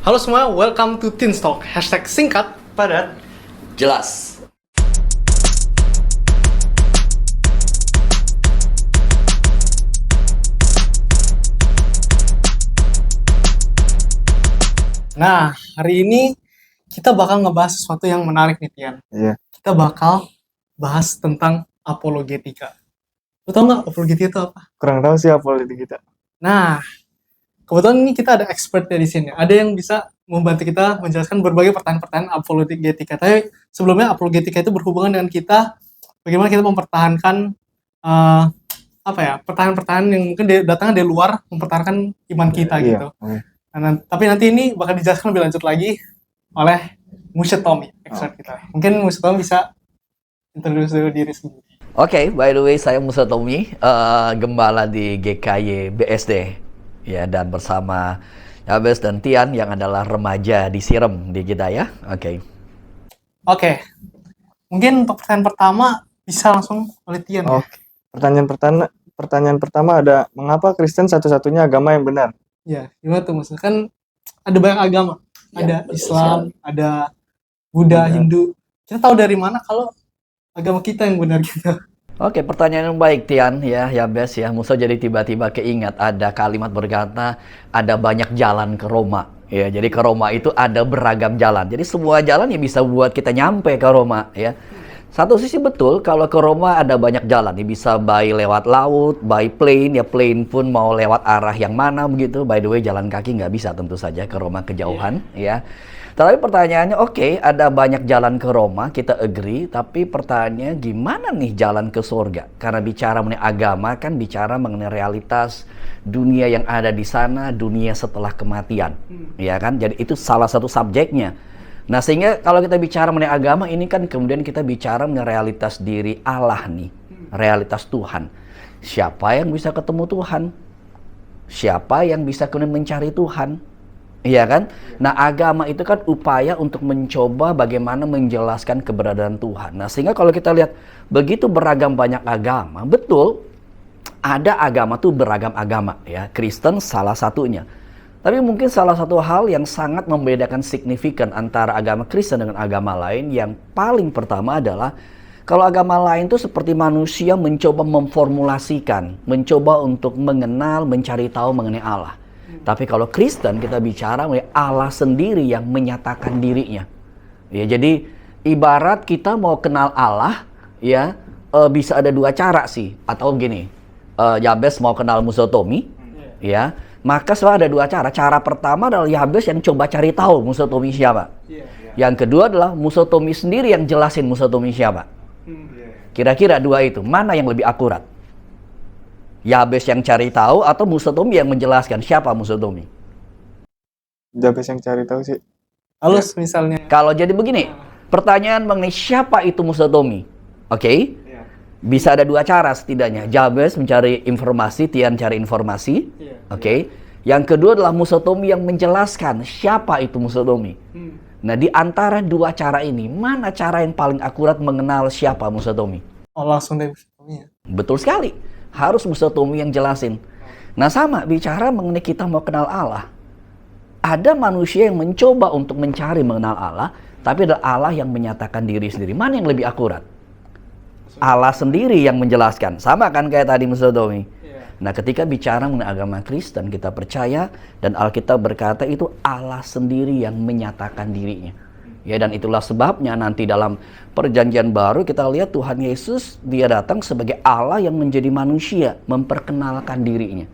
Halo semua, welcome to Teen Talk. Hashtag singkat, padat, Jelas. Nah, hari ini kita bakal ngebahas sesuatu yang menarik nih, Tian. Iya. Kita bakal bahas tentang apologetika. Lo tau nggak apologetika itu apa? Kurang tahu sih apologetika kita. Nah, kebetulan ini kita ada expertnya di sini. Ada yang bisa membantu kita menjelaskan berbagai pertanyaan-pertanyaan apologetika. Tapi sebelumnya apologetika itu berhubungan dengan kita, bagaimana kita mempertahankan pertanyaan-pertanyaan yang mungkin datangnya dari luar, mempertahankan iman kita gitu. Iya. Nah, tapi nanti ini bakal dijelaskan lebih lanjut lagi oleh Musha Tommy, expert kita. Mungkin Musha Tommy bisa introduce diri sendiri. Oke, by the way, saya Musa Tommy, gembala di GKY BSD, ya, dan bersama Yabes dan Tian yang adalah remaja di Sirem di kita ya. Oke. Mungkin untuk pertanyaan pertama bisa langsung oleh Tian. Ya? Oke. Pertanyaan pertama ada, mengapa Kristen satu-satunya agama yang benar? Ya, gimana tuh Mas? Kan ada banyak agama. Ya, Ada Islam, ada Buddha, Hindu. Kita tahu dari mana kalau agama kita yang benar gitu. Oke, pertanyaan yang baik Tian ya, Yabes ya. Musa jadi tiba-tiba keingat ada kalimat berkata ada banyak jalan ke Roma. Ya, jadi ke Roma itu ada beragam jalan. Jadi semua jalan yang bisa buat kita nyampe ke Roma ya. Satu sisi betul, kalau ke Roma ada banyak jalan. Ya, bisa by lewat laut, by plane, ya plane pun mau lewat arah yang mana begitu. By the way, jalan kaki nggak bisa tentu saja ke Roma kejauhan ya. Tapi pertanyaannya, oke, ada banyak jalan ke Roma, kita agree. Tapi pertanyaannya, gimana nih jalan ke surga? Karena bicara mengenai agama kan bicara mengenai realitas dunia yang ada di sana, dunia setelah kematian, ya kan? Jadi itu salah satu subjeknya. Nah, sehingga kalau kita bicara mengenai agama ini kan kemudian kita bicara mengenai realitas diri Allah nih, realitas Tuhan. Siapa yang bisa ketemu Tuhan? Siapa yang bisa kemudian mencari Tuhan? Iya kan? Nah, agama itu kan upaya untuk mencoba bagaimana menjelaskan keberadaan Tuhan. Nah, sehingga kalau kita lihat begitu beragam banyak agama, betul ada agama tuh beragam agama ya. Kristen salah satunya. Tapi mungkin salah satu hal yang sangat membedakan signifikan antara agama Kristen dengan agama lain yang paling pertama adalah kalau agama lain tuh seperti manusia mencoba memformulasikan, mencoba untuk mengenal, mencari tahu mengenai Allah. Tapi kalau Kristen kita bicara mengenai Allah sendiri yang menyatakan dirinya. Ya, jadi ibarat kita mau kenal Allah, ya bisa ada dua cara sih. Atau gini, Yabes mau kenal Musa Tommy, ya maka selalu ada dua cara. Cara pertama adalah Yabes yang coba cari tahu Musa Tommy siapa. Yang kedua adalah Musa Tommy sendiri yang jelasin Musa Tommy siapa. Kira-kira dua itu mana yang lebih akurat? Yabes yang cari tahu atau Musa Tommy yang menjelaskan siapa Musa Tommy? Yabes yang cari tahu sih. Halus misalnya. Kalau jadi begini, pertanyaan mengenai siapa itu Musa Tommy, oke? Bisa ada dua cara setidaknya. Yabes mencari informasi, Tian cari informasi, oke? Yang kedua adalah Musa Tommy yang menjelaskan siapa itu Musa Tommy. Nah, di antara dua cara ini, mana cara yang paling akurat mengenal siapa Musa Tommy? Oh, langsung dari Musa Tommy ya. Betul sekali. Harus Musa Tommy yang jelasin. Nah, sama bicara mengenai kita mau kenal Allah. Ada manusia yang mencoba untuk mencari mengenal Allah, tapi ada Allah yang menyatakan diri sendiri. Mana yang lebih akurat? Allah sendiri yang menjelaskan. Sama kan kayak tadi Musa Tommy. Nah, ketika bicara mengenai agama Kristen, kita percaya dan Alkitab berkata itu Allah sendiri yang menyatakan dirinya. Ya, dan itulah sebabnya nanti dalam perjanjian baru kita lihat Tuhan Yesus dia datang sebagai Allah yang menjadi manusia, memperkenalkan dirinya.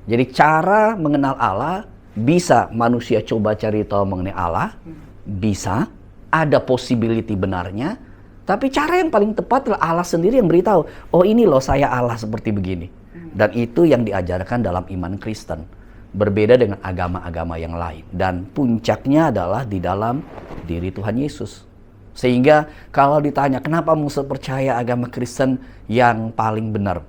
Jadi cara mengenal Allah bisa manusia coba cari tahu mengenai Allah, bisa ada possibility benarnya, tapi cara yang paling tepat adalah Allah sendiri yang beritahu, oh ini loh saya Allah seperti begini. Dan itu yang diajarkan dalam iman Kristen. Berbeda dengan agama-agama yang lain. Dan puncaknya adalah di dalam diri Tuhan Yesus. Sehingga kalau ditanya kenapa Musa percaya agama Kristen yang paling benar?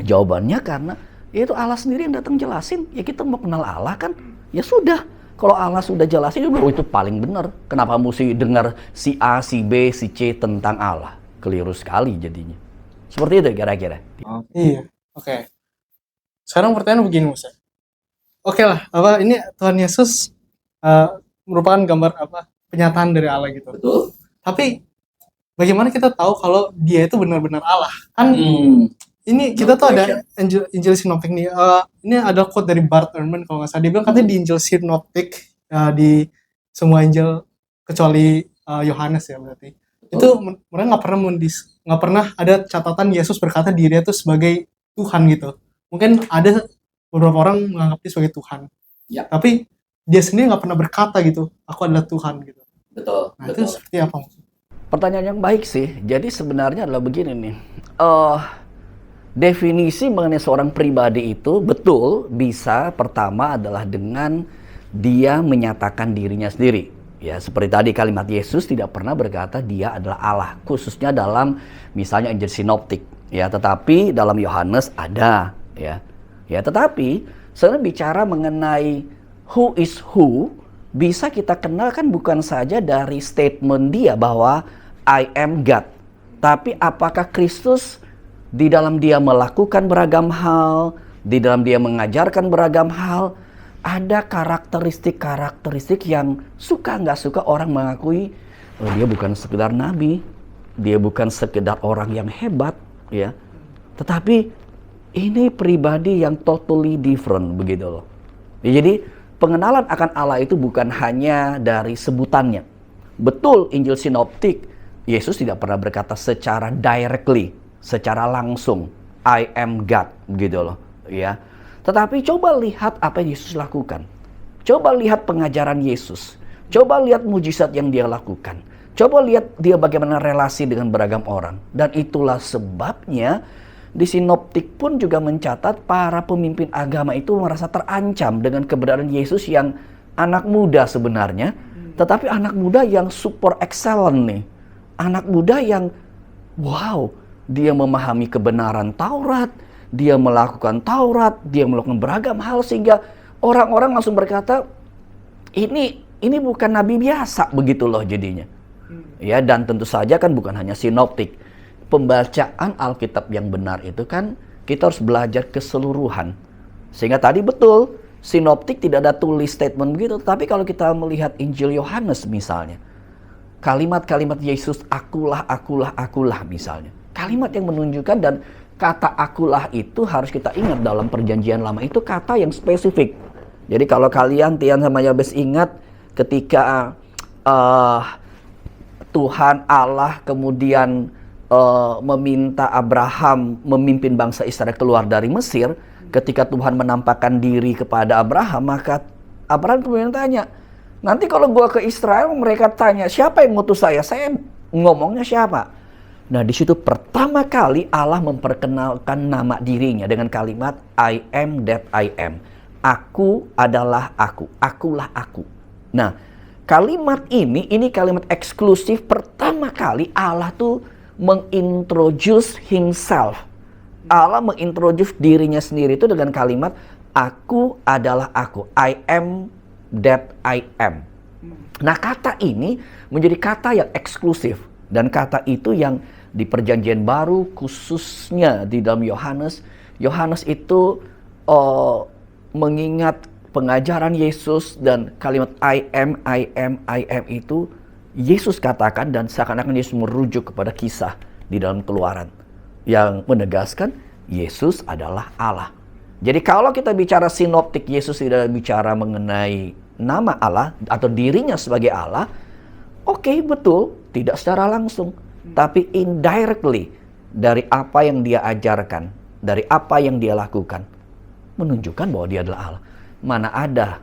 Jawabannya karena itu Allah sendiri yang datang jelasin. Ya kita mau kenal Allah kan? Ya sudah. Kalau Allah sudah jelasin, oh itu paling benar. Kenapa mesti dengar si A, si B, si C tentang Allah? Keliru sekali jadinya. Seperti itu kira-kira. Iya, oke. Sekarang pertanyaan begini Musa. Oke lah, ini Tuhan Yesus merupakan gambar penyataan dari Allah gitu. Betul. Tapi bagaimana kita tahu kalau dia itu benar-benar Allah? Kan ini kita tuh ada Injil Sinoptik nih. Ini ada quote dari Bart Ehrman kalau nggak salah. Dia bilang katanya di Injil Sinoptik, di semua Injil kecuali Yohanes ya berarti. Itu mereka nggak pernah ada catatan Yesus berkata dirinya itu sebagai Tuhan gitu. Mungkin ada beberapa orang menganggap dia sebagai Tuhan. Ya. Tapi dia sendiri nggak pernah berkata gitu, aku adalah Tuhan gitu. Betul. Nah, itu seperti apa? Pertanyaan yang baik sih. Jadi sebenarnya adalah begini nih. Definisi mengenai seorang pribadi itu betul bisa pertama adalah dengan dia menyatakan dirinya sendiri. Ya, seperti tadi kalimat Yesus tidak pernah berkata dia adalah Allah, khususnya dalam misalnya Injil Sinoptik. Ya, tetapi dalam Yohanes ada, ya. Ya, tetapi sebenarnya bicara mengenai who is who, bisa kita kenal kan bukan saja dari statement dia bahwa I am God. Tapi apakah Kristus di dalam dia melakukan beragam hal, di dalam dia mengajarkan beragam hal, ada karakteristik-karakteristik yang suka nggak suka orang mengakui dia bukan sekedar nabi, dia bukan sekedar orang yang hebat, ya. Tetapi ini pribadi yang totally different begitu loh. Ya, jadi pengenalan akan Allah itu bukan hanya dari sebutannya. Betul Injil Sinoptik, Yesus tidak pernah berkata secara directly, secara langsung, I am God, gitu loh, ya. Tetapi coba lihat apa yang Yesus lakukan. Coba lihat pengajaran Yesus. Coba lihat mujizat yang dia lakukan. Coba lihat dia bagaimana relasi dengan beragam orang. Dan itulah sebabnya di Sinoptik pun juga mencatat para pemimpin agama itu merasa terancam dengan keberadaan Yesus yang anak muda sebenarnya. Tetapi anak muda yang super excellent nih. Anak muda yang wow, dia memahami kebenaran Taurat, dia melakukan Taurat, dia melakukan beragam hal sehingga orang-orang langsung berkata ini bukan nabi biasa begitu loh jadinya. Ya, dan tentu saja kan bukan hanya Sinoptik. Pembacaan Alkitab yang benar itu kan kita harus belajar keseluruhan. Sehingga tadi betul Sinoptik tidak ada tulis statement begitu, tapi kalau kita melihat Injil Yohanes misalnya, kalimat-kalimat Yesus akulah misalnya. Kalimat yang menunjukkan, dan kata akulah itu harus kita ingat dalam perjanjian lama itu kata yang spesifik. Jadi kalau kalian Tian sama Yabes ingat ketika Tuhan Allah kemudian meminta Abraham memimpin bangsa Israel keluar dari Mesir, ketika Tuhan menampakkan diri kepada Abraham, maka Abraham kemudian tanya, nanti kalau gua ke Israel mereka tanya siapa yang ngutus saya ngomongnya siapa? Nah, di situ pertama kali Allah memperkenalkan nama dirinya dengan kalimat I am that I am. Aku adalah aku, akulah aku. Nah, kalimat ini kalimat eksklusif pertama kali Allah tuh mengintroduce himself. Allah mengintroduce dirinya sendiri itu dengan kalimat aku adalah aku. I am that I am. Nah, kata ini menjadi kata yang eksklusif. Dan kata itu yang di perjanjian baru khususnya di dalam Yohanes itu mengingat pengajaran Yesus dan kalimat I am itu Yesus katakan, dan seakan-akan Yesus merujuk kepada kisah di dalam Keluaran yang menegaskan Yesus adalah Allah. Jadi kalau kita bicara sinoptik, Yesus tidak bicara mengenai nama Allah atau dirinya sebagai Allah. Oke, betul, tidak secara langsung, tapi indirectly dari apa yang dia ajarkan, dari apa yang dia lakukan, menunjukkan bahwa dia adalah Allah. Mana ada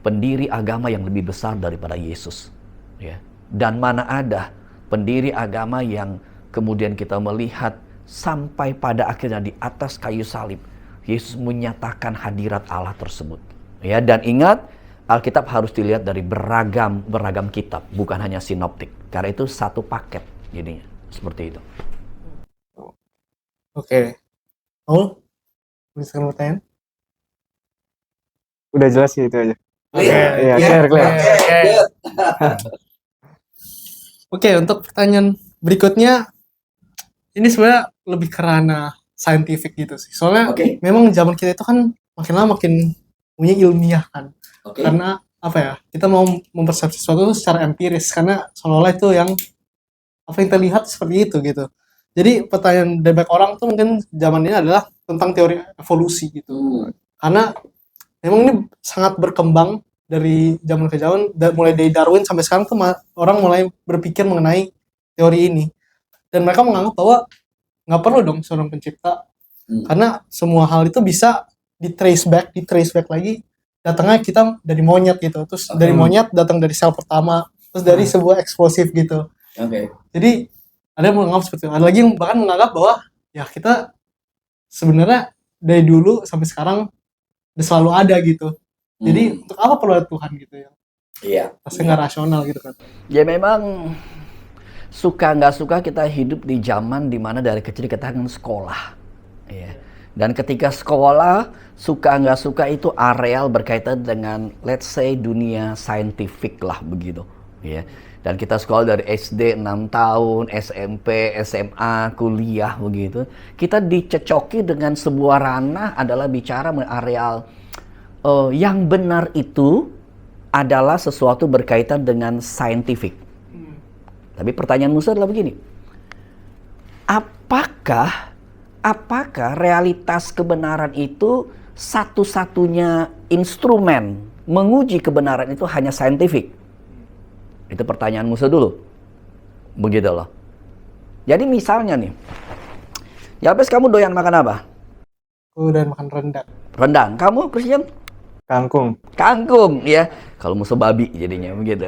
pendiri agama yang lebih besar daripada Yesus, ya. Dan mana ada pendiri agama yang kemudian kita melihat sampai pada akhirnya di atas kayu salib Yesus menyatakan hadirat Allah tersebut, ya. Dan ingat, Alkitab harus dilihat dari beragam kitab, bukan hanya sinoptik. Karena itu satu paket jadinya, seperti itu. Oke. Paul, bisa pertanyaan? Udah jelas sih itu aja. Oke. Iya, clear. Oke, untuk pertanyaan berikutnya, ini sebenarnya lebih ke ranah scientific gitu sih. Soalnya memang zaman kita itu kan makin lama makin punya ilmiah kan. Karena apa ya, kita mau mempersepsi sesuatu itu secara empiris karena seolah-olah itu yang apa yang terlihat seperti itu gitu. Jadi pertanyaan dari banyak orang tuh mungkin zaman ini adalah tentang teori evolusi gitu. Karena memang ini sangat berkembang dari zaman ke zaman, mulai dari Darwin sampai sekarang tuh orang mulai berpikir mengenai teori ini. Dan mereka menganggap bahwa nggak perlu dong seorang pencipta, karena semua hal itu bisa di trace back lagi, datangnya kita dari monyet gitu, terus dari monyet datang dari sel pertama, terus dari sebuah eksplosif gitu. Jadi ada yang menganggap seperti itu, ada lagi yang bahkan menganggap bahwa ya kita sebenarnya dari dulu sampai sekarang udah selalu ada gitu. Jadi untuk apa perlu ada Tuhan gitu ya? Iya. Pasti nggak rasional gitu kan? Ya memang suka nggak suka kita hidup di zaman dimana dari kecil kita akan sekolah. Ya. Dan ketika sekolah, suka nggak suka itu areal berkaitan dengan let's say dunia saintifik lah begitu. Ya. Dan kita sekolah dari SD 6 tahun, SMP, SMA, kuliah begitu. Kita dicecoki dengan sebuah ranah adalah bicara mengenai areal yang benar itu adalah sesuatu berkaitan dengan saintifik. Tapi pertanyaan Musa adalah begini. Apakah realitas kebenaran itu satu-satunya instrumen menguji kebenaran itu hanya saintifik? Itu pertanyaan Musa dulu. Begitu loh. Jadi misalnya nih, Yabes kamu doyan makan apa? Aku udah makan rendang. Rendang. Kamu, Christian? Kangkung. Kangkung, ya. Kalau Musa babi jadinya begitu.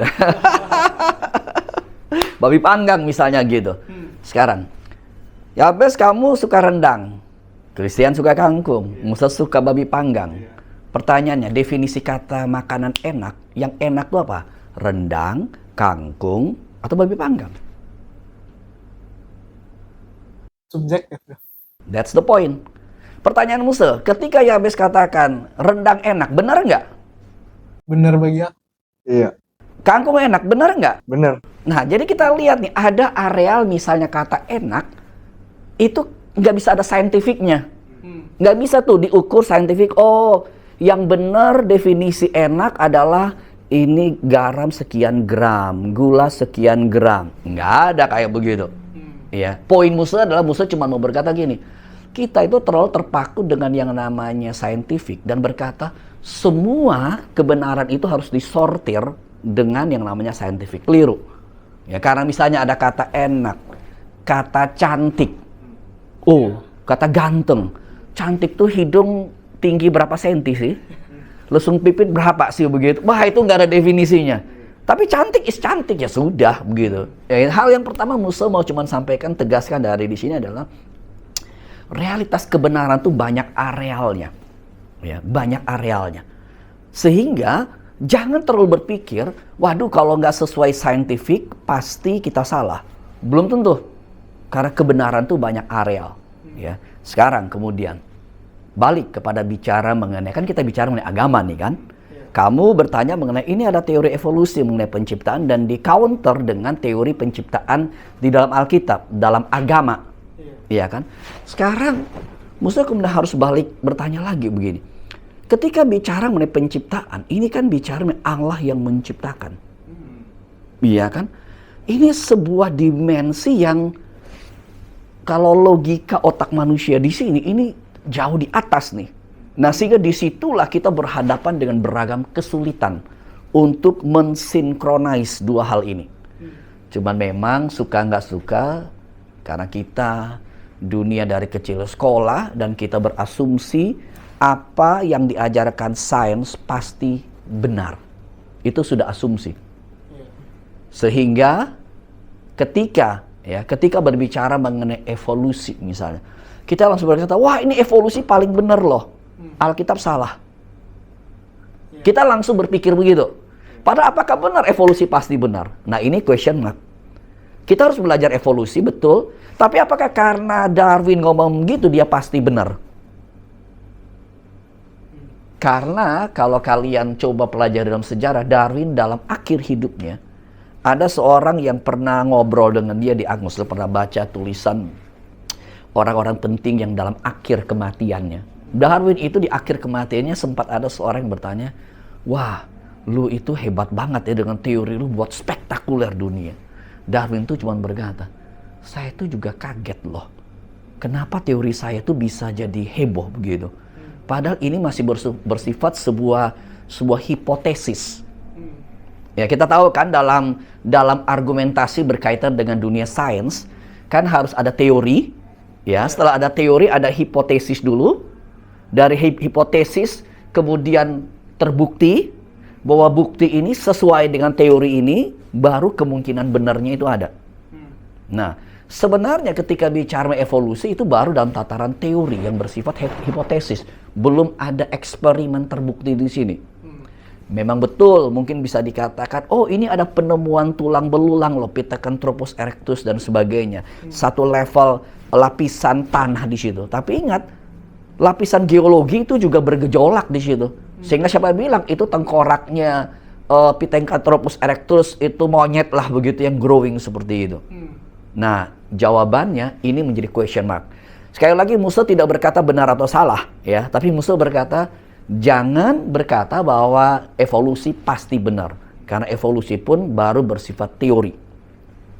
Babi panggang misalnya gitu. Sekarang, Yabes kamu suka rendang, Christian suka kangkung, Musa suka babi panggang. Pertanyaannya, definisi kata makanan enak, yang enak itu apa? Rendang, kangkung, atau babi panggang? Subjektif. That's the point. Pertanyaan Musa, ketika Yabes katakan rendang enak, benar nggak? Bener bagi aku. Iya, Kangkung enak, benar nggak? bener. Nah, jadi kita lihat nih, ada areal misalnya kata enak, itu nggak bisa ada saintifiknya. Nggak bisa tuh diukur saintifik, oh yang benar definisi enak adalah ini garam sekian gram, gula sekian gram. Nggak ada kayak begitu. Ya, poin Musa adalah Musa cuma mau berkata gini, kita itu terlalu terpaku dengan yang namanya saintifik dan berkata semua kebenaran itu harus disortir dengan yang namanya saintifik. Keliru. Ya, karena misalnya ada kata enak, kata cantik, kata ganteng. Cantik tuh hidung tinggi berapa senti sih? Lesung pipit berapa sih begitu? Wah, itu nggak ada definisinya. Tapi cantik is cantik, ya sudah begitu. Ya, hal yang pertama Musa mau cuman sampaikan, tegaskan dari di sini adalah realitas kebenaran tuh banyak arealnya. Ya, banyak arealnya. Sehingga jangan terlalu berpikir, waduh kalau nggak sesuai saintifik pasti kita salah. Belum tentu. Karena kebenaran tuh banyak areal. Ya. Sekarang kemudian balik kepada bicara mengenai, kan kita bicara mengenai agama nih kan. Kamu bertanya mengenai ini ada teori evolusi mengenai penciptaan dan di counter dengan teori penciptaan di dalam Alkitab, dalam agama. Iya kan? Sekarang Musa kemudian harus balik bertanya lagi begini. Ketika bicara mengenai penciptaan, ini kan bicara mengenai Allah yang menciptakan. Iya kan? Ini sebuah dimensi yang kalau logika otak manusia di sini ini jauh di atas nih. Nah, sehingga disitulah kita berhadapan dengan beragam kesulitan untuk mensinkronis dua hal ini. Cuman memang suka nggak suka, karena kita dunia dari kecil sekolah dan kita berasumsi apa yang diajarkan sains pasti benar. Itu sudah asumsi. Sehingga ketika berbicara mengenai evolusi misalnya, kita langsung berkata, wah ini evolusi paling benar loh. Alkitab salah. Kita langsung berpikir begitu. Padahal apakah benar evolusi pasti benar? Nah, ini question mark. Kita harus belajar evolusi, betul. Tapi apakah karena Darwin ngomong gitu dia pasti benar? Karena kalau kalian coba pelajari dalam sejarah, Darwin dalam akhir hidupnya, ada seorang yang pernah ngobrol dengan dia di Angus, pernah baca tulisan orang-orang penting yang dalam akhir kematiannya. Darwin itu di akhir kematiannya sempat ada seorang yang bertanya, wah Lu itu hebat banget ya dengan teori lu buat spektakuler dunia. Darwin tuh cuma berkata, saya tuh juga kaget loh. Kenapa teori saya tuh bisa jadi heboh begitu? Padahal ini masih bersifat sebuah hipotesis. Ya, kita tahu kan dalam argumentasi berkaitan dengan dunia sains kan harus ada teori. Ya, setelah ada teori ada hipotesis dulu. Dari hipotesis kemudian terbukti bahwa bukti ini sesuai dengan teori ini, baru kemungkinan benarnya itu ada. Nah, sebenarnya ketika bicara evolusi itu baru dalam tataran teori yang bersifat hipotesis. Belum ada eksperimen terbukti di sini. Memang betul, mungkin bisa dikatakan, oh ini ada penemuan tulang belulang loh, Pithecanthropus erectus dan sebagainya. Satu level lapisan tanah di situ. Tapi ingat, lapisan geologi itu juga bergejolak di situ. Sehingga siapa bilang itu tengkoraknya Pithecanthropus erectus itu monyet lah begitu yang growing seperti itu. Nah, jawabannya ini menjadi question mark. Sekali lagi Musa tidak berkata benar atau salah ya, tapi Musa berkata jangan berkata bahwa evolusi pasti benar, karena evolusi pun baru bersifat teori.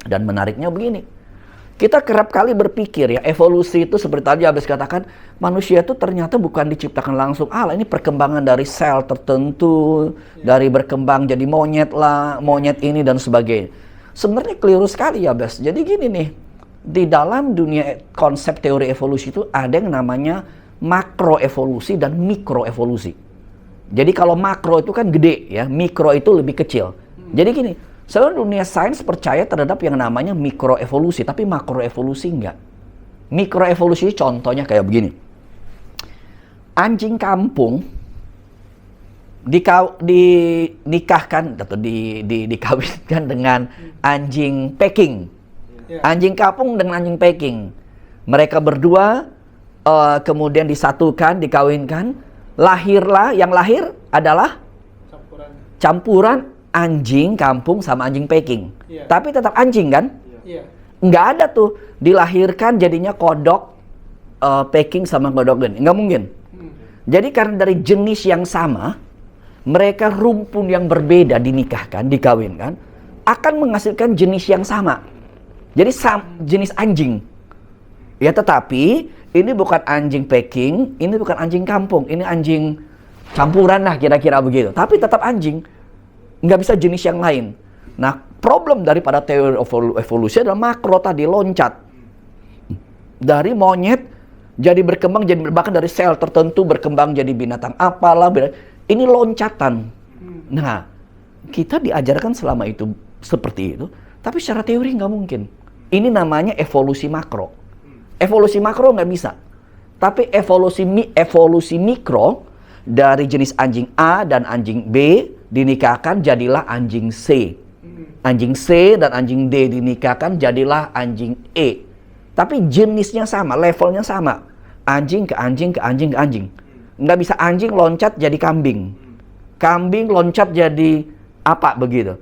Dan menariknya begini, kita kerap kali berpikir ya, evolusi itu seperti tadi habis katakan, manusia itu ternyata bukan diciptakan langsung. Ini perkembangan dari sel tertentu, dari berkembang jadi monyet lah, monyet ini dan sebagainya. Sebenarnya keliru sekali ya, Bes. Jadi gini nih, di dalam dunia konsep teori evolusi itu ada yang namanya makroevolusi dan mikroevolusi. Jadi kalau makro itu kan gede ya, mikro itu lebih kecil. Jadi gini, seluruh dunia sains percaya terhadap yang namanya mikroevolusi, tapi makroevolusi enggak. Mikroevolusi contohnya kayak begini. Anjing kampung dinikahkan atau dikawinkan dengan anjing Peking. Anjing kampung dengan anjing Peking. Mereka berdua kemudian disatukan, dikawinkan. Lahirlah, yang lahir adalah campuran anjing kampung sama anjing Peking. Tapi tetap anjing kan? Nggak ada tuh dilahirkan jadinya kodok Peking sama kodok geni. Nggak mungkin. Jadi karena dari jenis yang sama, mereka rumpun yang berbeda dinikahkan, dikawinkan, akan menghasilkan jenis yang sama. Jadi jenis anjing. Ya, tetapi ini bukan anjing Peking, ini bukan anjing kampung, ini anjing campuran lah kira-kira begitu. Tapi tetap anjing, nggak bisa jenis yang lain. Nah, problem daripada teori evolusi adalah makro tadi, loncat. Dari monyet, jadi berkembang, jadi bahkan dari sel tertentu berkembang jadi binatang apalah. Ini loncatan. Nah, kita diajarkan selama itu seperti itu, tapi secara teori nggak mungkin. Ini namanya evolusi makro. Evolusi makro nggak bisa. Tapi evolusi mikro dari jenis anjing A dan anjing B dinikahkan jadilah anjing C. Anjing C dan anjing D dinikahkan jadilah anjing E. Tapi jenisnya sama, levelnya sama. Anjing ke anjing ke anjing ke anjing. Nggak bisa anjing loncat jadi kambing. Kambing loncat jadi apa begitu.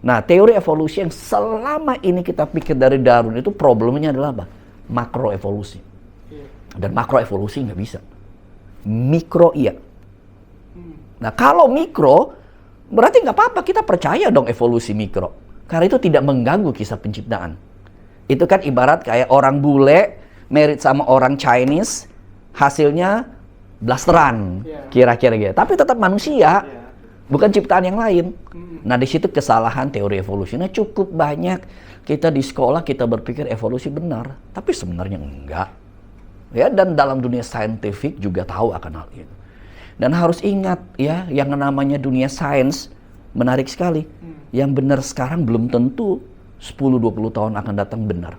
Nah, teori evolusi yang selama ini kita pikir dari Darwin itu problemnya adalah apa? Makroevolusi. Dan makroevolusi nggak bisa. Mikro iya. Nah, kalau mikro berarti nggak apa-apa, kita percaya dong evolusi mikro. Karena itu tidak mengganggu kisah penciptaan. Itu kan ibarat kayak orang bule married sama orang Chinese, hasilnya blasteran, kira-kira gitu. Tapi tetap manusia, bukan ciptaan yang lain. Nah, di situ kesalahan teori evolusi. Nah, cukup banyak kita di sekolah kita berpikir evolusi benar, tapi sebenarnya enggak. Ya, dan dalam dunia saintifik juga tahu akan hal itu. Dan harus ingat ya, yang namanya dunia sains menarik sekali. Yang benar sekarang belum tentu 10-20 tahun akan datang benar.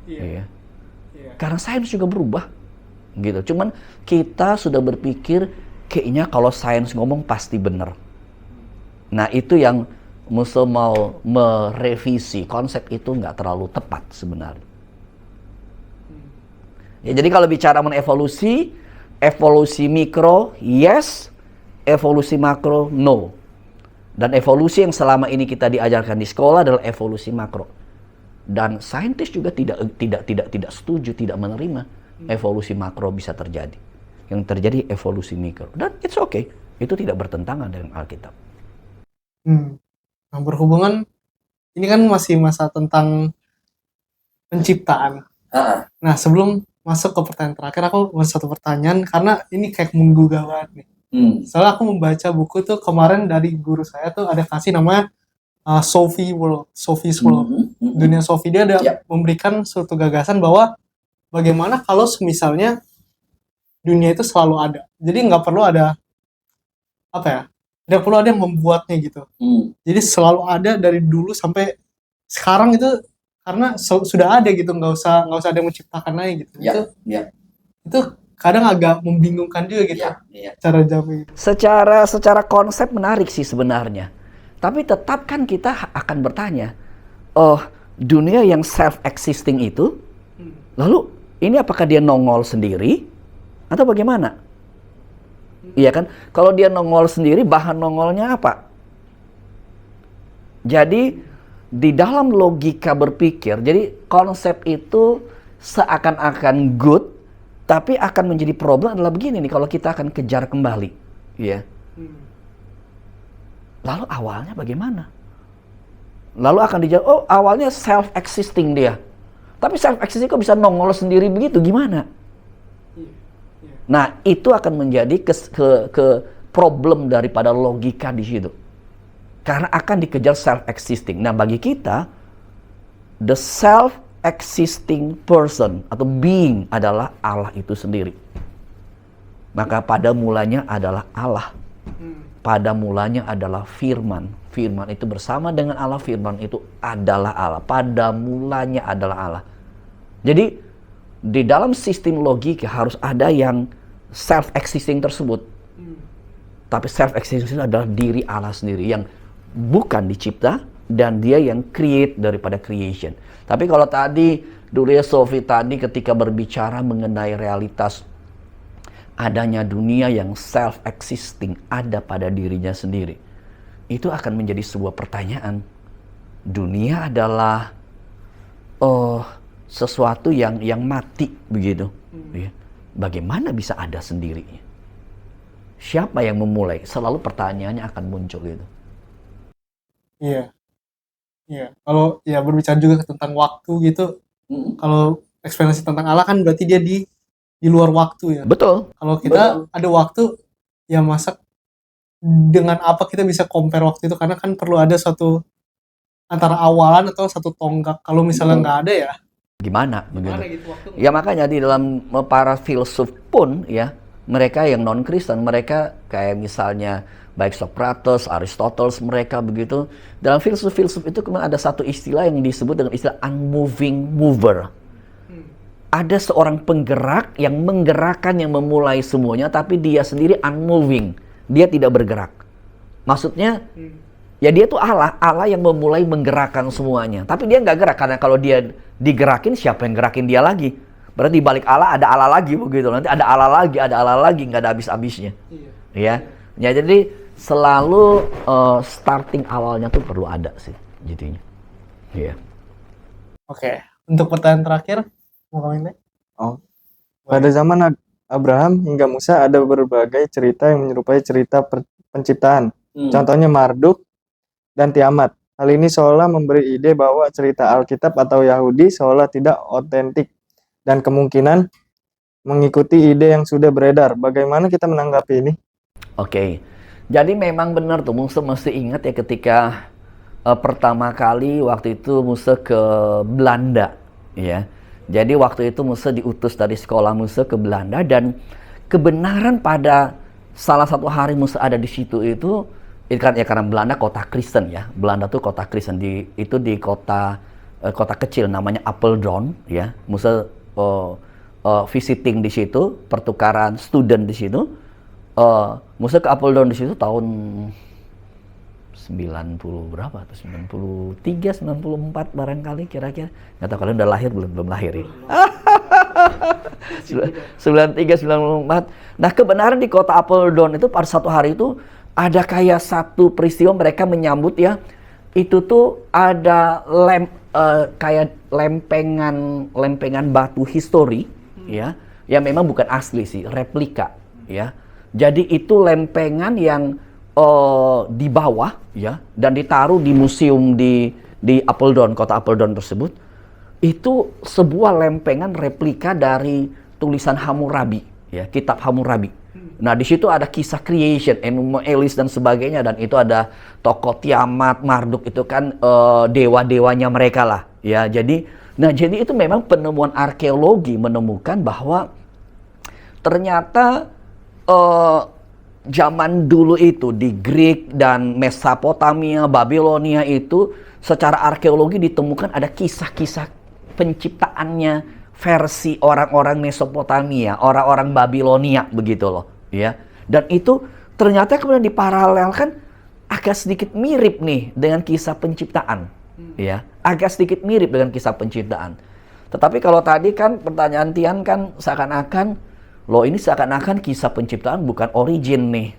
Ya. Karena sains juga berubah. Gitu. Cuman kita sudah berpikir kayaknya kalau sains ngomong pasti benar. Nah, itu yang Musa mau merevisi. Konsep itu nggak terlalu tepat sebenarnya. Ya, jadi kalau bicara mengenai evolusi mikro yes, evolusi makro no. Dan evolusi yang selama ini kita diajarkan di sekolah adalah evolusi makro. Dan saintis juga tidak setuju, tidak menerima evolusi makro bisa terjadi. Yang terjadi evolusi mikro. Dan it's okay. Itu tidak bertentangan dengan Alkitab. Nah, berhubungan ini kan masih masa tentang penciptaan. Nah, sebelum masuk ke pertanyaan terakhir, aku mau satu pertanyaan karena ini kayak menggugah banget nih. Soalnya aku membaca buku tuh kemarin dari guru saya tuh ada kasih namanya Sophie's World. Dunia Sophie, dia ada memberikan suatu gagasan bahwa bagaimana kalau misalnya dunia itu selalu ada. Jadi nggak perlu ada apa ya? Tidak perlu ada yang membuatnya gitu. Jadi selalu ada dari dulu sampai sekarang itu karena sudah ada gitu, nggak usah ada yang menciptakan lagi gitu. Itu kadang agak membingungkan juga gitu cara jawabnya. Secara konsep menarik sih sebenarnya. Tapi tetap kan kita akan bertanya, oh dunia yang self-existing itu, lalu ini apakah dia nongol sendiri atau bagaimana? Iya kan? Kalau dia nongol sendiri, bahan nongolnya apa? Jadi di dalam logika berpikir, jadi konsep itu seakan-akan good, tapi akan menjadi problem adalah begini nih, kalau kita akan kejar kembali, ya. Lalu awalnya bagaimana? Lalu akan dijawab, oh awalnya self-existing dia. Tapi self-existing kok bisa nongol sendiri begitu, gimana? Nah, itu akan menjadi ke problem daripada logika di situ. Karena akan dikejar self-existing. Nah, bagi kita, the self-existing person atau being adalah Allah itu sendiri. Maka pada mulanya adalah Allah. Pada mulanya adalah firman. Firman itu bersama dengan Allah, firman itu adalah Allah. Pada mulanya adalah Allah. Jadi, di dalam sistem logika harus ada yang self-existing tersebut. Tapi self-existing adalah diri Allah sendiri yang bukan dicipta dan dia yang create daripada creation. Tapi kalau tadi Dunia Sophie tadi ketika berbicara mengenai realitas adanya dunia yang self-existing ada pada dirinya sendiri, itu akan menjadi sebuah pertanyaan. Dunia adalah sesuatu yang mati begitu. Bagaimana bisa ada sendirinya? Siapa yang memulai? Selalu pertanyaannya akan muncul gitu. Iya. Kalau ya berbicara juga tentang waktu gitu. Kalau eksperimensi tentang Allah kan berarti dia di luar waktu ya. Betul. Kalau kita ada waktu, ya masa dengan apa kita bisa compare waktu itu, karena kan perlu ada satu antara awalan atau satu tonggak. Kalau misalnya nggak ada ya Gimana gitu waktu. Ya makanya di dalam para filsuf pun ya, mereka yang non-Kristen, mereka kayak misalnya baik Socrates, Aristoteles, mereka begitu. Dalam filsuf-filsuf itu kemudian ada satu istilah yang disebut dengan istilah unmoving mover. Ada seorang penggerak yang menggerakkan, yang memulai semuanya, tapi dia sendiri unmoving. Dia tidak bergerak. Maksudnya, ya dia tuh Allah yang memulai menggerakkan semuanya. Tapi dia nggak gerak, karena kalau dia digerakin, siapa yang gerakin dia lagi? Berarti di balik Allah ada Allah lagi begitu. Nanti ada Allah lagi, nggak ada habis-habisnya. Ya, jadi selalu starting awalnya tuh perlu ada sih, jadinya. Iya. Oke, untuk pertanyaan terakhir, mau komentar? Pada zaman Abraham hingga Musa ada berbagai cerita yang menyerupai cerita penciptaan. Contohnya Marduk dan Tiamat. Hal ini seolah memberi ide bahwa cerita Alkitab atau Yahudi seolah tidak otentik dan kemungkinan mengikuti ide yang sudah beredar. Bagaimana kita menanggapi ini? Oke. Jadi memang benar tuh, Musa mesti ingat ya ketika pertama kali waktu itu Musa ke Belanda, ya. Jadi waktu itu Musa diutus dari sekolah Musa ke Belanda, dan kebenaran pada salah satu hari Musa ada di situ itu kan ya karena Belanda kota Kristen ya. Belanda tuh kota Kristen, di kota kecil namanya Apeldoorn ya. Musa visiting di situ, pertukaran student di situ. Musa ke Apeldoorn di situ tahun 90 berapa tuh, 93, 94 barangkali kira-kira. Nggak tahu kalian udah lahir belum lahir ya. 93, 94. Nah, kebenaran di kota Apeldoorn itu pada satu hari itu ada kayak satu peristiwa mereka menyambut ya. Itu tuh ada kayak lempengan batu histori ya. Ya memang bukan asli sih, replika ya. Jadi itu lempengan yang di bawah ya dan ditaruh di museum di Apeldoorn, kota Apeldoorn tersebut. Itu sebuah lempengan replika dari tulisan Hammurabi, ya, kitab Hammurabi. Nah, di situ ada kisah creation, Enuma Elish dan sebagainya, dan itu ada tokoh Tiamat, Marduk, itu kan dewa-dewanya mereka lah, ya. Jadi itu memang penemuan arkeologi menemukan bahwa ternyata zaman dulu itu di Greek dan Mesopotamia, Babilonia itu secara arkeologi ditemukan ada kisah-kisah penciptaannya versi orang-orang Mesopotamia, orang-orang Babilonia begitu loh, ya. Dan itu ternyata kemudian diparalelkan agak sedikit mirip nih dengan kisah penciptaan, ya. Agak sedikit mirip dengan kisah penciptaan. Tetapi kalau tadi kan pertanyaan Tian kan seakan-akan, loh ini seakan-akan kisah penciptaan bukan origin nih.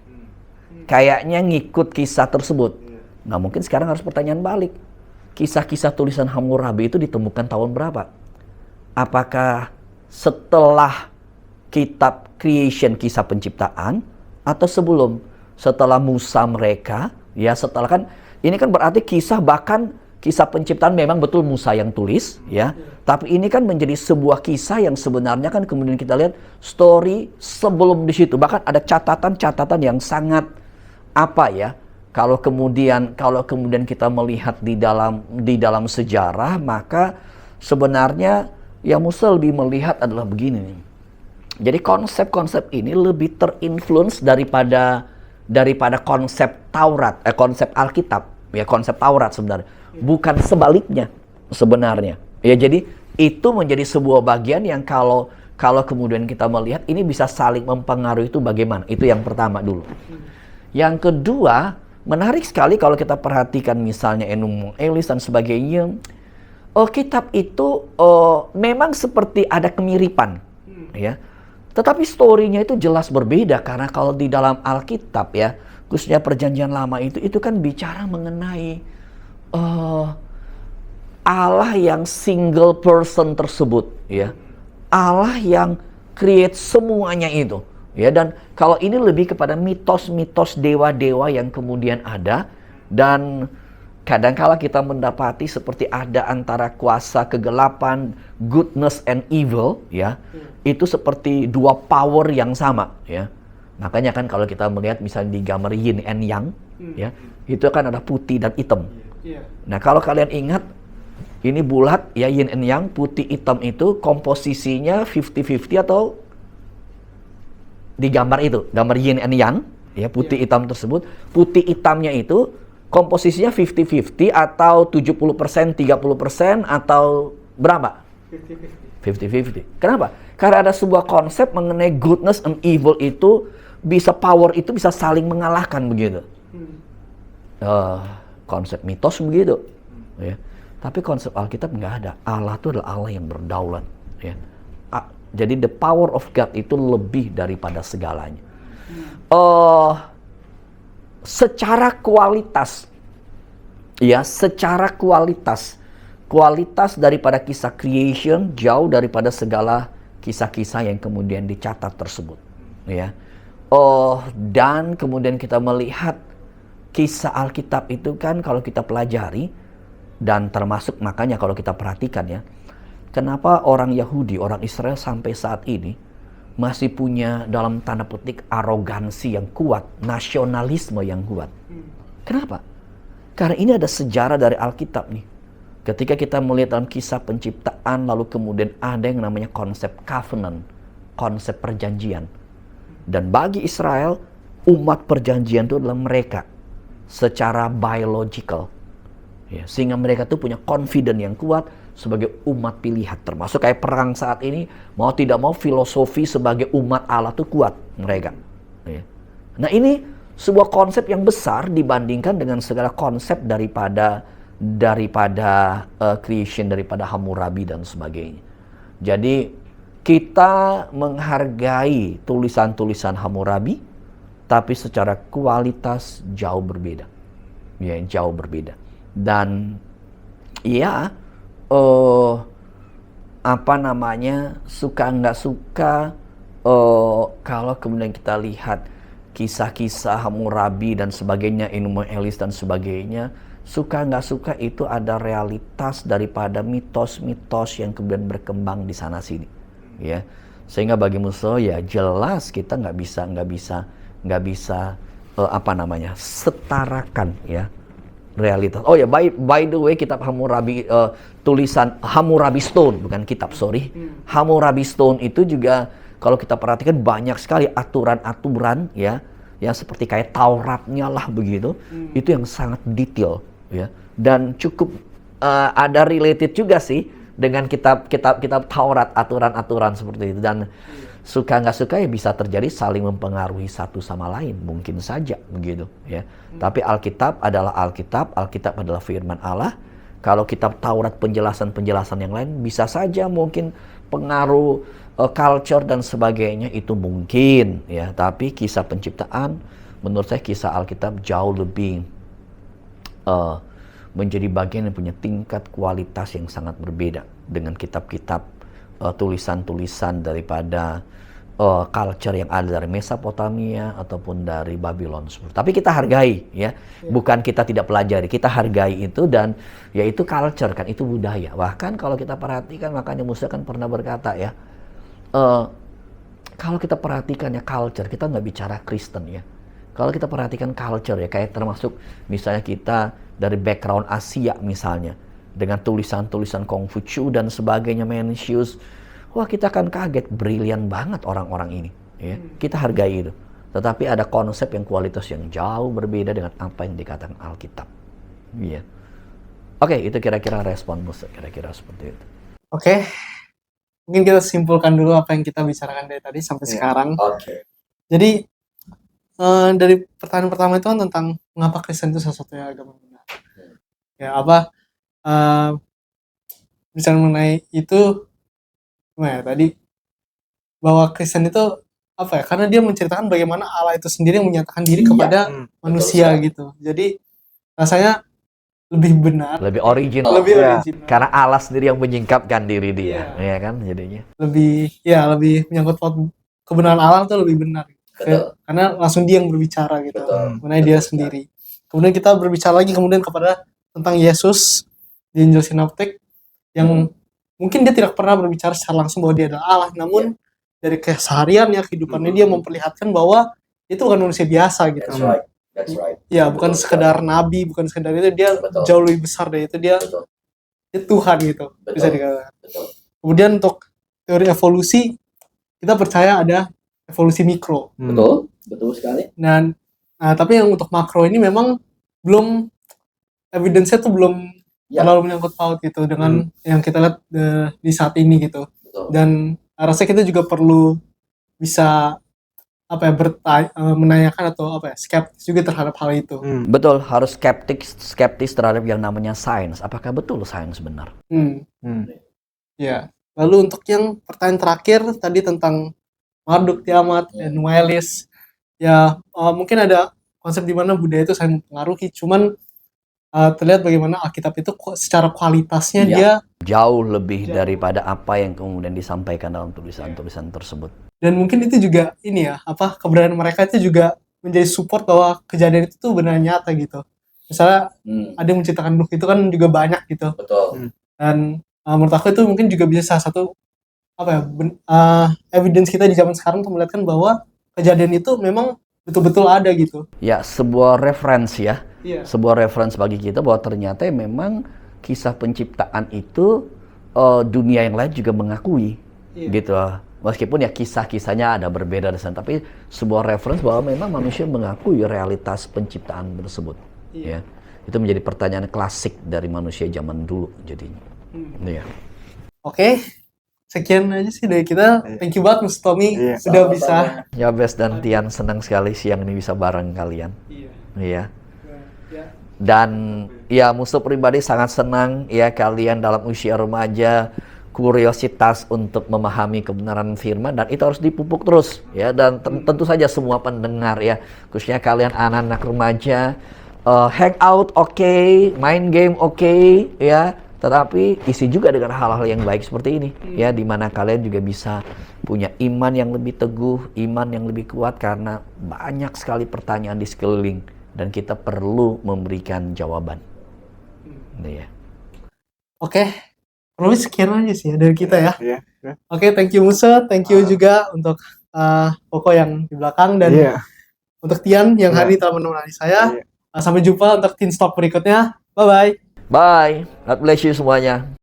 Kayaknya ngikut kisah tersebut. Nah, mungkin sekarang harus pertanyaan balik. Kisah-kisah tulisan Hammurabi itu ditemukan tahun berapa? Apakah setelah kitab creation, kisah penciptaan, atau sebelum? Setelah Musa mereka, ya setelah kan, ini kan berarti kisah, bahkan kisah penciptaan memang betul Musa yang tulis, ya. Tapi ini kan menjadi sebuah kisah yang sebenarnya kan kemudian kita lihat story sebelum di situ. Bahkan ada catatan-catatan yang sangat apa ya? Kalau kemudian kita melihat di dalam sejarah, maka sebenarnya yang Musa lebih melihat adalah begini nih. Jadi konsep-konsep ini lebih terinfluence daripada konsep Taurat, konsep Alkitab, ya, konsep Taurat sebenarnya. Bukan sebaliknya sebenarnya. Ya, jadi itu menjadi sebuah bagian yang kalau kemudian kita melihat ini bisa saling mempengaruhi, itu bagaimana? Itu yang pertama dulu. Yang kedua, menarik sekali kalau kita perhatikan misalnya Enuma Elish dan sebagainya. Kitab itu memang seperti ada kemiripan, ya. Tetapi story-nya itu jelas berbeda, karena kalau di dalam Alkitab, ya, khususnya Perjanjian Lama itu kan bicara mengenai Allah yang single person tersebut, ya. Allah yang create semuanya itu. Ya, dan kalau ini lebih kepada mitos-mitos dewa-dewa yang kemudian ada, dan kadangkala kita mendapati seperti ada antara kuasa kegelapan, goodness and evil, ya. Itu seperti dua power yang sama, ya. Makanya kan kalau kita melihat misalnya di gambar yin and yang, ya, itu kan ada putih dan hitam. Nah, kalau kalian ingat, ini bulat, ya, yin and yang, putih hitam itu komposisinya 50-50 atau di gambar itu, gambar yin and yang, ya, putih hitam tersebut, putih hitamnya itu komposisinya 50-50 atau 70%, 30% atau berapa? 50-50. Kenapa? Karena ada sebuah konsep mengenai goodness and evil itu bisa, power itu bisa saling mengalahkan begitu. Konsep mitos begitu, ya. Tapi konsep Alkitab nggak ada. Allah itu adalah Allah yang berdaulat, ya. Jadi the power of God itu lebih daripada segalanya. Secara kualitas, ya, secara kualitas daripada kisah creation jauh daripada segala kisah-kisah yang kemudian dicatat tersebut, ya. Dan kemudian kita melihat kisah Alkitab itu kan kalau kita pelajari, dan termasuk makanya kalau kita perhatikan, ya, kenapa orang Yahudi, orang Israel sampai saat ini masih punya dalam tanda petik arogansi yang kuat, nasionalisme yang kuat. Kenapa? Karena ini ada sejarah dari Alkitab nih. Ketika kita melihat dalam kisah penciptaan, lalu kemudian ada yang namanya konsep covenant, konsep perjanjian. Dan bagi Israel, umat perjanjian itu adalah mereka secara biological. Ya, sehingga mereka tuh punya confidence yang kuat sebagai umat pilihan. Termasuk kayak perang saat ini, mau tidak mau filosofi sebagai umat Allah tuh kuat mereka. Ya. Nah, ini sebuah konsep yang besar dibandingkan dengan segala konsep daripada creation, daripada Hammurabi dan sebagainya. Jadi kita menghargai tulisan-tulisan Hammurabi, tapi secara kualitas jauh berbeda. Ya, jauh berbeda. Dan ya, suka nggak suka, kalau kemudian kita lihat kisah-kisah Hammurabi dan sebagainya, Enuma Elish dan sebagainya, suka nggak suka itu ada realitas daripada mitos-mitos yang kemudian berkembang di sana sini, ya. Sehingga bagi musuh ya jelas kita nggak bisa setarakan ya realitas. Oh ya, by the way, kitab Hammurabi, tulisan Hammurabi Stone, bukan kitab, sorry. Hammurabi Stone itu juga kalau kita perhatikan banyak sekali aturan-aturan ya, yang seperti kayak Tauratnya lah begitu. Itu yang sangat detail ya, dan cukup ada related juga sih dengan kitab Taurat, aturan-aturan seperti itu. Dan suka nggak suka ya bisa terjadi saling mempengaruhi satu sama lain, mungkin saja begitu ya. Tapi Alkitab adalah Alkitab adalah firman Allah. Kalau kitab Taurat penjelasan yang lain bisa saja mungkin pengaruh culture dan sebagainya, itu mungkin ya. Tapi kisah penciptaan menurut saya kisah Alkitab jauh lebih menjadi bagian yang punya tingkat kualitas yang sangat berbeda dengan kitab-kitab tulisan-tulisan daripada culture yang ada dari Mesopotamia ataupun dari Babylon. Tapi kita hargai ya, bukan kita tidak pelajari, kita hargai itu, dan yaitu culture kan, itu budaya. Bahkan kalau kita perhatikan, makanya Musa kan pernah berkata ya, kalau kita perhatikan ya culture, kita nggak bicara Kristen ya. Kalau kita perhatikan culture ya, kayak termasuk misalnya kita dari background Asia misalnya, dengan tulisan-tulisan Konghucu dan sebagainya, Mencius, wah kita akan kaget, brilian banget orang-orang ini ya. Kita hargai itu. Tetapi ada konsep yang kualitas yang jauh berbeda dengan apa yang dikatakan Alkitab. Iya. Oke, itu kira-kira respon Musa, kira-kira seperti itu. Oke. Mungkin kita simpulkan dulu apa yang kita bicarakan dari tadi sampai sekarang. Jadi dari pertanyaan pertama itu kan tentang mengapa Kristen itu satu-satunya agama benar. Ya bicara mengenai itu, gimana ya tadi, bahwa Kristen itu apa ya? Karena dia menceritakan bagaimana Allah itu sendiri yang menyatakan diri kepada manusia gitu. Jadi rasanya lebih benar, lebih original. Karena Allah sendiri yang menyingkapkan diri dia, ya kan jadinya. Lebih menyangkut kebenaran Allah itu lebih benar. Karena langsung dia yang berbicara gitu, mengenai dia sendiri. Kemudian kita berbicara lagi kemudian kepada tentang Yesus di Injil Sinoptik, yang mungkin dia tidak pernah berbicara secara langsung bahwa dia adalah Allah, namun dari kesehariannya, kehidupannya, dia memperlihatkan bahwa itu bukan manusia biasa gitu. That's right. Ya, bukan sekedar nabi, bukan sekedar itu, dia jauh lebih besar dari itu, dia Tuhan gitu, bisa dikatakan. Kemudian untuk teori evolusi, kita percaya ada evolusi mikro. Betul sekali. Dan tapi yang untuk makro ini memang belum, evidence-nya tuh belum terlalu menyangkut paut gitu dengan yang kita lihat di saat ini gitu. Dan rasanya kita juga perlu bisa menanyakan atau skeptis juga terhadap hal itu. Betul, harus skeptis terhadap yang namanya sains. Apakah betul sains benar? Ya. Lalu untuk yang pertanyaan terakhir tadi tentang Marduk, Tiamat, dan Elish, ya mungkin ada konsep di mana budaya itu saling mempengaruhi, cuman terlihat bagaimana Alkitab itu secara kualitasnya dia jauh lebih daripada apa yang kemudian disampaikan dalam tulisan-tulisan tersebut. Dan mungkin itu juga keberadaan mereka itu juga menjadi support bahwa kejadian itu tuh benar nyata gitu. Misalnya ada yang menceritakan Nuh itu kan juga banyak gitu. Dan menurut aku itu mungkin juga bisa salah satu evidence kita di zaman sekarang untuk melihatkan bahwa kejadian itu memang betul-betul ada gitu. Ya, sebuah referensi ya. Sebuah referensi bagi kita bahwa ternyata memang kisah penciptaan itu dunia yang lain juga mengakui gitu. Meskipun ya kisah-kisahnya ada berbeda di sana, tapi sebuah referensi bahwa memang manusia mengakui realitas penciptaan tersebut. Ya. Itu menjadi pertanyaan klasik dari manusia zaman dulu jadinya. Oke. Sekian aja sih dari kita. Thank you banget Mas Tommy sudah bisa. Ya, Bes dan Tian, senang sekali siang ini bisa bareng kalian. Iya. Dan ya Musuh pribadi sangat senang ya kalian dalam usia remaja kuriositas untuk memahami kebenaran firman, dan itu harus dipupuk terus ya. Dan tentu saja semua pendengar ya, khususnya kalian anak-anak remaja, hangout oke, main game oke ya, tetapi isi juga dengan hal-hal yang baik seperti ini, ya, di mana kalian juga bisa punya iman yang lebih teguh, iman yang lebih kuat, karena banyak sekali pertanyaan di sekeliling dan kita perlu memberikan jawaban. Nah, ya. Oke, kurang lebih sekian aja sih ya dari kita ya. Iya. Oke, thank you Musa, thank you juga untuk Koko yang di belakang dan Iya. untuk Tian yang Iya. hari ini telah menemani saya. Iya. Sampai jumpa untuk Teen Talk berikutnya. Bye-bye. Bye, God bless you semuanya.